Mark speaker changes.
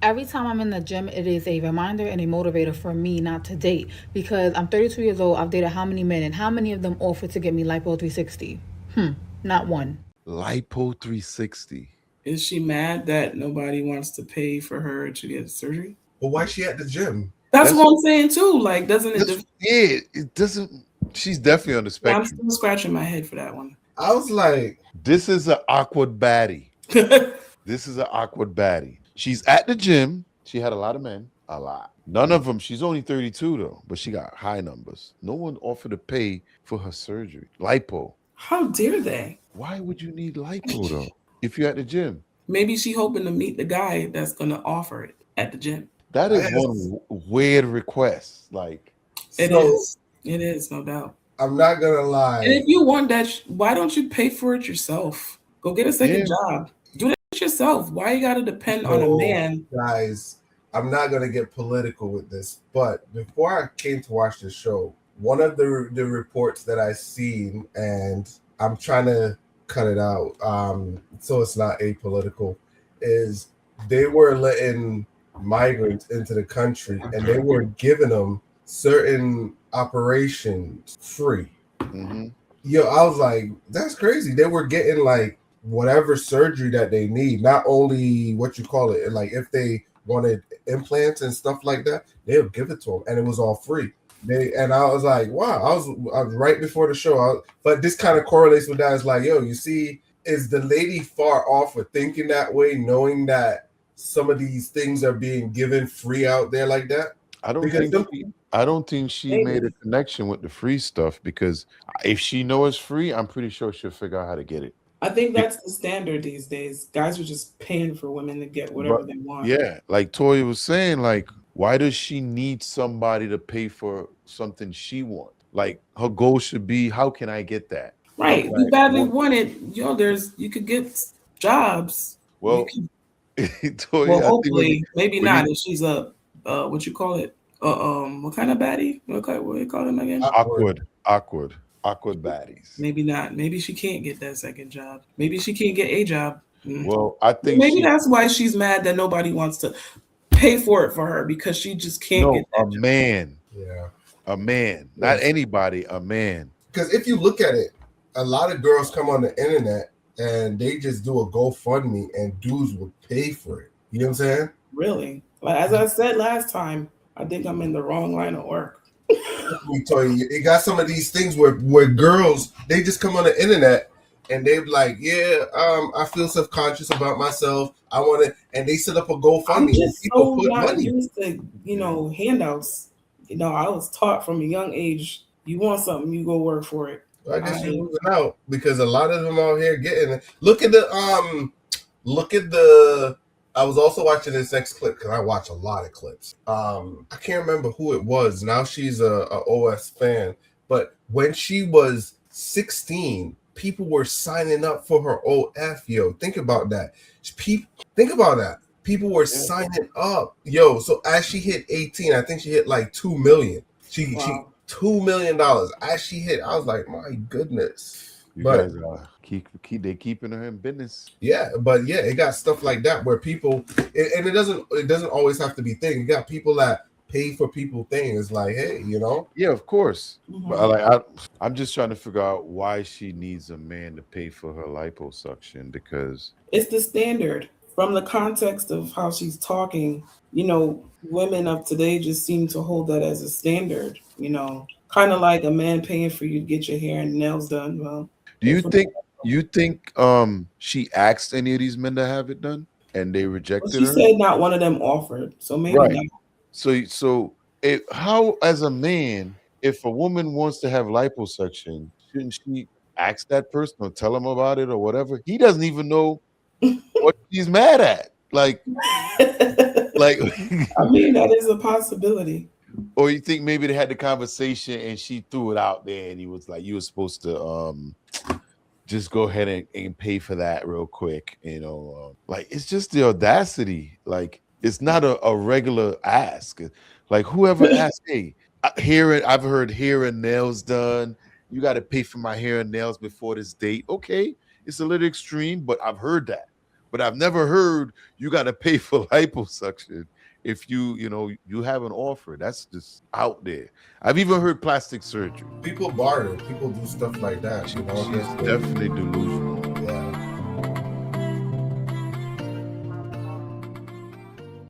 Speaker 1: Every time I'm in the gym, it is a reminder and a motivator for me not to date because I'm 32 years old. I've dated how many men and how many of them offered to get me Lipo 360? Not one.
Speaker 2: Lipo 360.
Speaker 3: Is she mad that nobody wants to pay for her to get surgery?
Speaker 4: But why she at the gym?
Speaker 3: That's
Speaker 2: That's
Speaker 3: what I'm saying too. Like, doesn't it?
Speaker 2: that's yeah. It doesn't. She's definitely on the
Speaker 3: Yeah, I'm
Speaker 2: spectrum.
Speaker 3: still scratching my head for that one.
Speaker 4: I was like,
Speaker 2: This is an awkward baddie. This is an awkward baddie. She's at the gym. She had a lot of men. A lot. None of them. She's only 32 though, but she got high numbers. No one offered to pay for her surgery. Lipo.
Speaker 3: How dare they?
Speaker 2: Why would you need lipo though? If you're at the gym,
Speaker 3: Maybe she hoping to meet the guy that's gonna offer it at the gym.
Speaker 2: that
Speaker 4: I
Speaker 2: is
Speaker 4: asked,
Speaker 2: one weird request. Like,
Speaker 3: It
Speaker 4: so
Speaker 3: is. It is, no doubt.
Speaker 4: I'm not gonna
Speaker 3: And
Speaker 4: lie.
Speaker 3: if you want that, why don't you pay for it yourself? Go get a second
Speaker 2: yeah,
Speaker 3: job. Do that yourself. Why you gotta depend on a
Speaker 4: So
Speaker 3: man?
Speaker 4: guys, I'm not gonna get political with this, but before I came to watch the show, one of the reports that I seen, and I'm trying to cut it out, so it's not apolitical, is they were letting migrants into the country and they were giving them certain operations free.
Speaker 2: hmm
Speaker 4: Yo, I was like, that's crazy. They were getting like whatever surgery that they need, not only what you call it, like if they wanted implants and stuff like that, they'll give it to them, and it was all free. They and I was like, wow, I was right before the show, but this kind of correlates with that. It's like, yo, you see, is the lady far off for thinking that way, knowing that some of these things are being given free out there like that?
Speaker 2: I don't
Speaker 4: Because
Speaker 2: think
Speaker 4: some,
Speaker 2: she. I don't think she made a
Speaker 3: Maybe.
Speaker 2: connection with the free stuff because if she knows it's free, I'm pretty sure she'll figure out how to get it.
Speaker 3: I think
Speaker 2: Be-
Speaker 3: that's the standard these days. Guys are just paying for women to get
Speaker 2: But
Speaker 3: whatever they want.
Speaker 2: yeah, like Toya was saying, like, why does she need somebody to pay for something she wants? Like, her goal should be, how can I get that? How
Speaker 3: Right.
Speaker 2: can
Speaker 3: You
Speaker 2: I?
Speaker 3: badly want it. Yo, you could get jobs. You
Speaker 2: Well,
Speaker 3: can well,
Speaker 2: Toya, I think
Speaker 3: hopefully, maybe
Speaker 2: when you
Speaker 3: not if she's a what you call it? What kind of baddie? What you call them again?
Speaker 4: awkward.
Speaker 2: awkward baddies.
Speaker 3: Maybe not. Maybe she can't get that second job. Maybe she can't get a job. Mm.
Speaker 2: Well, I think
Speaker 3: Maybe
Speaker 2: she
Speaker 3: that's why she's mad that nobody wants to pay for it for her because she just can't get
Speaker 2: no a
Speaker 3: that job.
Speaker 2: man,
Speaker 4: Yeah.
Speaker 2: a man, not
Speaker 4: Yes.
Speaker 2: anybody, a man.
Speaker 4: Because if you look at it, a lot of girls come on the internet and they just do a GoFundMe and dudes will pay for it. You know what I'm saying?
Speaker 3: Really. Like as I said last time, I think I'm in the wrong line of work.
Speaker 4: Let me tell you, it got some of these things where girls they just come on the internet and they be like, yeah, I feel self-conscious about myself. I want to, and they set up a
Speaker 3: I'm
Speaker 4: GoFundMe and
Speaker 3: just
Speaker 4: people
Speaker 3: so
Speaker 4: put
Speaker 3: not
Speaker 4: money.
Speaker 3: used to, handouts. I was taught from a young age, you want something, you go work for it.
Speaker 4: I guess you're
Speaker 3: I
Speaker 4: losing out because a lot of them out here getting it. Look at the I was also watching this next clip because I watch a lot of clips. I can't remember who it was. Now she's a OS fan, but when she was 16, people were signing up for her OF. Yo, think about that. People, think about that. People were
Speaker 2: Yeah.
Speaker 4: signing up. Yo, so as she hit 18, I think she hit like 2 million. She
Speaker 3: wow.
Speaker 4: $2 million. As she hit, I was like, my goodness.
Speaker 2: You
Speaker 4: But
Speaker 2: guys they keeping her in business.
Speaker 4: yeah, it got stuff like that where people, and it doesn't always have to be things. You got people that pay for people things like, hey,
Speaker 2: Yeah, of course. But
Speaker 3: Mhm.
Speaker 2: I'm just trying to figure out why she needs a man to pay for her liposuction because
Speaker 3: It's the standard. From the context of how she's talking, women of today just seem to hold that as a standard, kind of like a man paying for you to get your hair and nails done. Well,
Speaker 2: do
Speaker 3: pay
Speaker 2: you
Speaker 3: for
Speaker 2: think she asked any of these men to have it done and they
Speaker 3: well,
Speaker 2: rejected
Speaker 3: she
Speaker 2: her?
Speaker 3: said not one of them offered, so maybe
Speaker 2: Right.
Speaker 3: not.
Speaker 2: So how as a man, if a woman wants to have liposuction, shouldn't she ask that person or tell him about it or whatever? He doesn't even know what she's mad at. Like
Speaker 3: I mean, that is a possibility.
Speaker 2: or you think maybe they had the conversation and she threw it out there and he was like, you were supposed to just go ahead and pay for that real quick, like it's just the audacity. Like it's not a regular ask. Like whoever asked, hey, I've heard hair and nails done. You got to pay for my hair and nails before this date. Okay, it's a little extreme, but I've heard that. but I've never heard you got to pay for liposuction if you have an offer. That's just out there. I've even heard plastic surgery.
Speaker 4: People barter. People do stuff like that.
Speaker 2: She's definitely delusional.